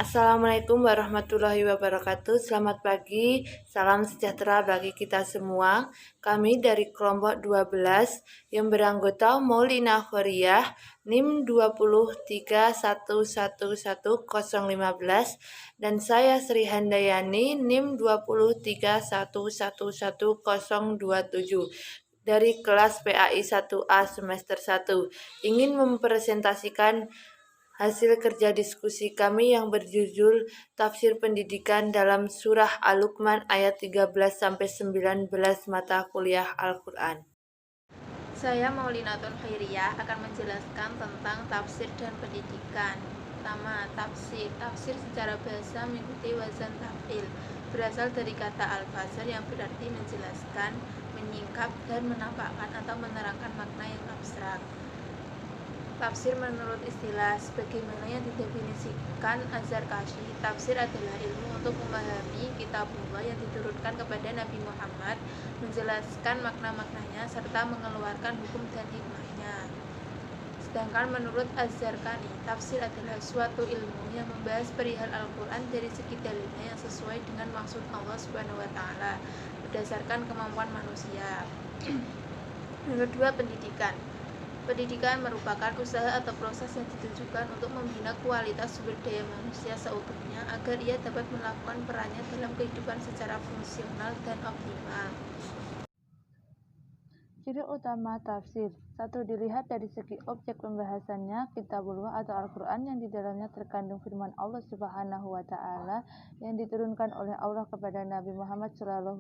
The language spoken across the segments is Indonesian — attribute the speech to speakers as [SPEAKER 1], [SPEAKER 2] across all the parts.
[SPEAKER 1] Assalamualaikum warahmatullahi wabarakatuh. Selamat pagi, salam sejahtera bagi kita semua. Kami dari kelompok 12 yang beranggota Maulina Khoriyah NIM 203111015 dan saya Sri Handayani NIM 203111027 dari kelas PAI 1A semester 1 ingin mempresentasikan hasil kerja diskusi kami yang berjudul Tafsir Pendidikan dalam Surah Al-Luqman ayat 13-19 mata kuliah Al-Quran.
[SPEAKER 2] Saya Maulinatul Khairiyah akan menjelaskan tentang tafsir dan pendidikan. Pertama, tafsir. Tafsir secara bahasa mengikuti wazan taf'il. Berasal dari kata al-fasir yang berarti menjelaskan, menyingkap, dan menampakkan atau menerangkan makna yang abstrak. Tafsir menurut istilah sebagaimana yang didefinisikan Az-Zarkashi, tafsir adalah ilmu untuk memahami kitabullah yang diturunkan kepada Nabi Muhammad, menjelaskan makna-maknanya serta mengeluarkan hukum dan hikmahnya. Sedangkan menurut Az-Zarkani, tafsir adalah suatu ilmu yang membahas perihal Al-Quran dari segi dalilnya yang sesuai dengan maksud Allah Subhanahu wa Ta'ala berdasarkan kemampuan manusia. Yang kedua, pendidikan. Pendidikan merupakan usaha atau proses yang ditujukan untuk membina kualitas sumber daya manusia seutuhnya agar ia dapat melakukan perannya dalam kehidupan secara fungsional dan optimal.
[SPEAKER 3] Ciri utama tafsir. 1. Dilihat dari segi objek pembahasannya, kitabullah atau Al-Quran yang di dalamnya terkandung firman Allah Subhanahu wa Ta'ala yang diturunkan oleh Allah kepada Nabi Muhammad SAW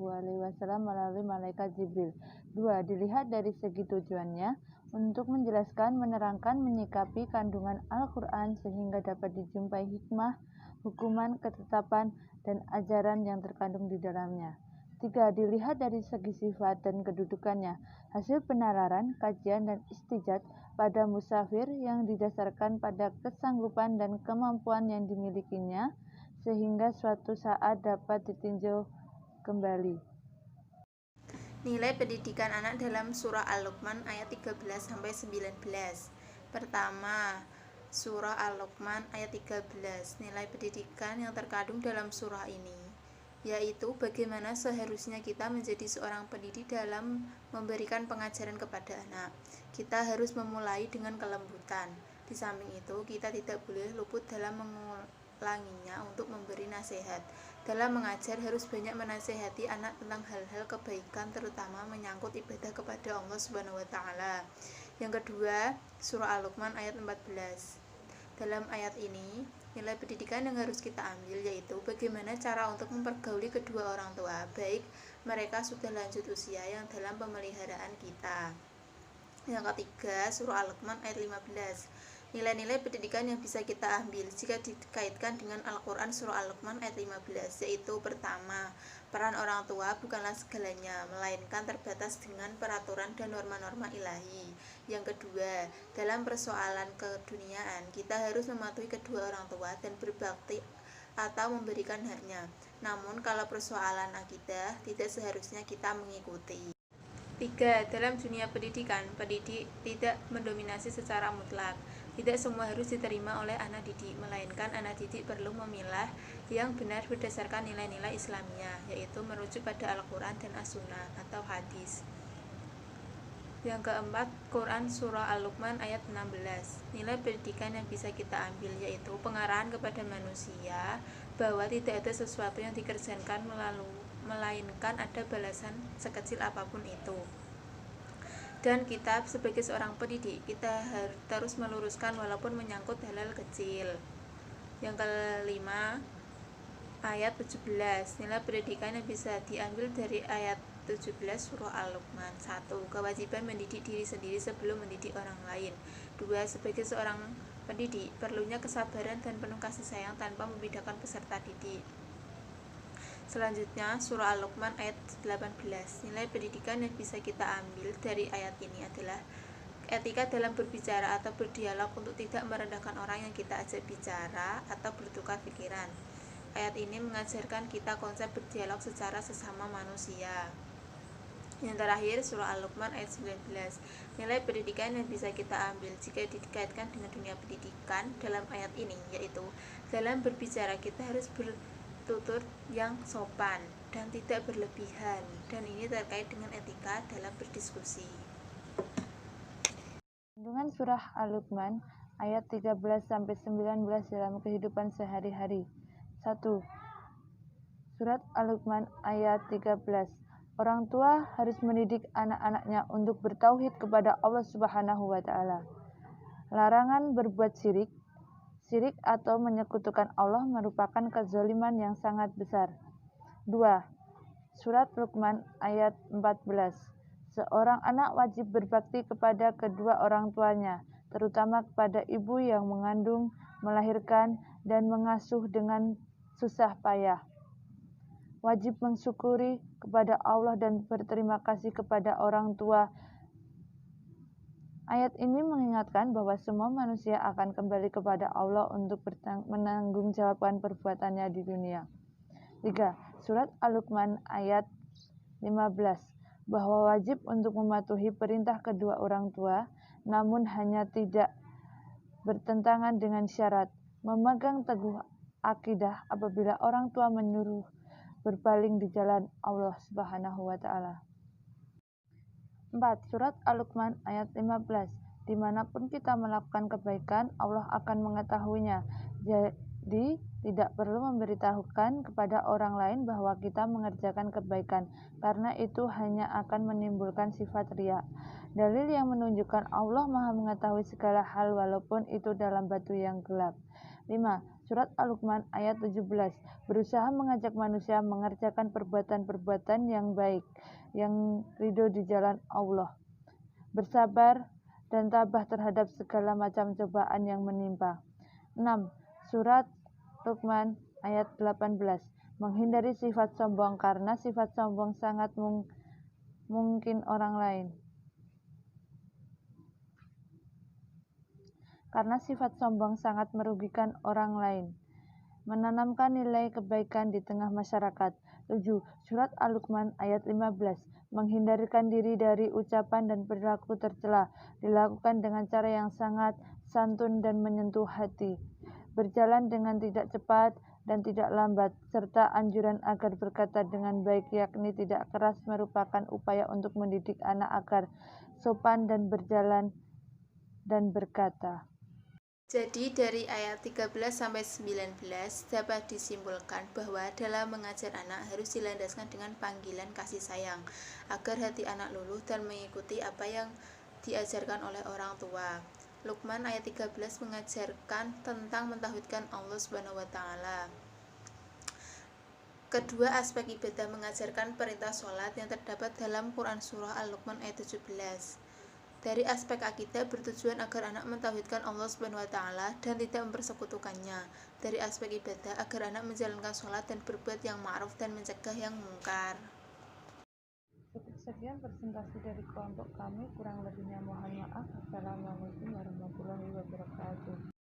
[SPEAKER 3] melalui malaikat Jibril. 2. Dilihat dari segi tujuannya, untuk menjelaskan, menerangkan, menyikapi kandungan Al-Quran sehingga dapat dijumpai hikmah, hukuman, ketetapan, dan ajaran yang terkandung di dalamnya. 3. Dilihat dari segi sifat dan kedudukannya, hasil penalaran, kajian, dan istijad pada musafir yang didasarkan pada kesanggupan dan kemampuan yang dimilikinya, sehingga suatu saat dapat ditinjau kembali.
[SPEAKER 2] Nilai pendidikan anak dalam surah Al-Luqman ayat 13-19. Pertama, surah Al-Luqman ayat 13. Nilai pendidikan yang terkandung dalam surah ini yaitu bagaimana seharusnya kita menjadi seorang pendidik dalam memberikan pengajaran kepada anak. Kita harus memulai dengan kelembutan. Di samping itu, kita tidak boleh luput dalam mengulanginya untuk memberi nasihat. Dalam mengajar harus banyak menasihati anak tentang hal-hal kebaikan, terutama menyangkut ibadah kepada Allah Subhanahu wa Ta'ala. Yang kedua, surah Al-Luqman ayat 14. Dalam ayat ini, nilai pendidikan yang harus kita ambil yaitu bagaimana cara untuk mempergauli kedua orang tua, baik mereka sudah lanjut usia yang dalam pemeliharaan kita. Yang ketiga, surah Al-Luqman ayat 15. Nilai-nilai pendidikan yang bisa kita ambil jika dikaitkan dengan Al-Quran surah Al-Luqman ayat 15, yaitu pertama, peran orang tua bukanlah segalanya, melainkan terbatas dengan peraturan dan norma-norma ilahi. Yang kedua, dalam persoalan keduniaan, kita harus mematuhi kedua orang tua dan berbakti atau memberikan haknya. Namun kalau persoalan akidah, tidak seharusnya kita mengikuti. 3. Dalam dunia pendidikan, pendidik tidak mendominasi secara mutlak. Tidak semua harus diterima oleh anak didik, melainkan anak didik perlu memilah yang benar berdasarkan nilai-nilai Islamiyah, yaitu merujuk pada Al-Quran dan As-Sunnah atau hadis. Yang keempat, Quran surah Al-Luqman ayat 16. Nilai pendidikan yang bisa kita ambil yaitu pengarahan kepada manusia bahwa tidak ada sesuatu yang dikerjakan melainkan ada balasan sekecil apapun itu. Dan kita sebagai seorang pendidik, kita harus terus meluruskan walaupun menyangkut hal-hal kecil. Yang kelima, ayat 17. Nilai pendidikan yang bisa diambil dari ayat 17 surah Al-Luqman. 1. Kewajiban mendidik diri sendiri sebelum mendidik orang lain. 2. Sebagai seorang pendidik, perlunya kesabaran dan penuh kasih sayang tanpa membedakan peserta didik. Selanjutnya, surah Al-Luqman ayat 18. Nilai pendidikan yang bisa kita ambil dari ayat ini adalah etika dalam berbicara atau berdialog untuk tidak merendahkan orang yang kita ajak bicara atau bertukar pikiran. Ayat ini mengajarkan kita konsep berdialog secara sesama manusia. Yang terakhir, surah Al-Luqman ayat 19. Nilai pendidikan yang bisa kita ambil jika dikaitkan dengan dunia pendidikan dalam ayat ini, yaitu dalam berbicara kita harus bertutur yang sopan dan tidak berlebihan, dan ini terkait dengan etika dalam berdiskusi.
[SPEAKER 3] Kandungan surah Al-Luqman ayat 13-19 dalam kehidupan sehari-hari. 1. Surat Al-Luqman ayat 13. Orang tua harus mendidik anak-anaknya untuk bertauhid kepada Allah Subhanahu wa taala. Larangan berbuat syirik. Syirik atau menyekutukan Allah merupakan kezaliman yang sangat besar. 2. Surat Luqman ayat 14. Seorang anak wajib berbakti kepada kedua orang tuanya, terutama kepada ibu yang mengandung, melahirkan, dan mengasuh dengan susah payah. Wajib mensyukuri kepada Allah dan berterima kasih kepada orang tua. Ayat ini mengingatkan bahwa semua manusia akan kembali kepada Allah untuk menanggungjawabkan perbuatannya di dunia. 3. Surat Al-Luqman ayat 15. Bahwa wajib untuk mematuhi perintah kedua orang tua, namun hanya tidak bertentangan dengan syarat memegang teguh akidah apabila orang tua menyuruh berpaling di jalan Allah Subhanahu wa taala. 4. Surat Al-Luqman ayat 15. Dimanapun kita melakukan kebaikan, Allah akan mengetahuinya. Jadi, tidak perlu memberitahukan kepada orang lain bahwa kita mengerjakan kebaikan, karena itu hanya akan menimbulkan sifat riya. Dalil yang menunjukkan Allah Maha mengetahui segala hal walaupun itu dalam batu yang gelap. 5. Surat Al-Luqman ayat 17. Berusaha mengajak manusia mengerjakan perbuatan-perbuatan yang baik, yang ridho di jalan Allah. Bersabar dan tabah terhadap segala macam cobaan yang menimpa. 6. Surat Luqman ayat 18. Menghindari sifat sombong karena sifat sombong sangat mungkin orang lain. Karena sifat sombong sangat merugikan orang lain. Menanamkan nilai kebaikan di tengah masyarakat. 7. Surat Al-Luqman ayat 15. Menghindarkan diri dari ucapan dan perilaku tercela, dilakukan dengan cara yang sangat santun dan menyentuh hati. Berjalan dengan tidak cepat dan tidak lambat, serta anjuran agar berkata dengan baik, yakni tidak keras, merupakan upaya untuk mendidik anak agar sopan dan berjalan dan berkata.
[SPEAKER 2] Jadi dari ayat 13-19 dapat disimpulkan bahwa dalam mengajar anak harus dilandaskan dengan panggilan kasih sayang, agar hati anak luluh dan mengikuti apa yang diajarkan oleh orang tua. Luqman ayat 13 mengajarkan tentang mentauhidkan Allah Subhanahu wa taala. Kedua aspek ibadah mengajarkan perintah sholat yang terdapat dalam Quran Surah Al-Luqman ayat 17. Dari aspek akidah bertujuan agar anak mentauhidkan Allah Subhanahu wa taala dan tidak mempersekutukannya. Dari aspek ibadah agar anak menjalankan sholat dan berbuat yang ma'ruf dan mencegah yang mungkar.
[SPEAKER 3] Sekian presentasi dari kelompok kami, kurang lebihnya mohon maaf. Assalamualaikum warahmatullahi wabarakatuh.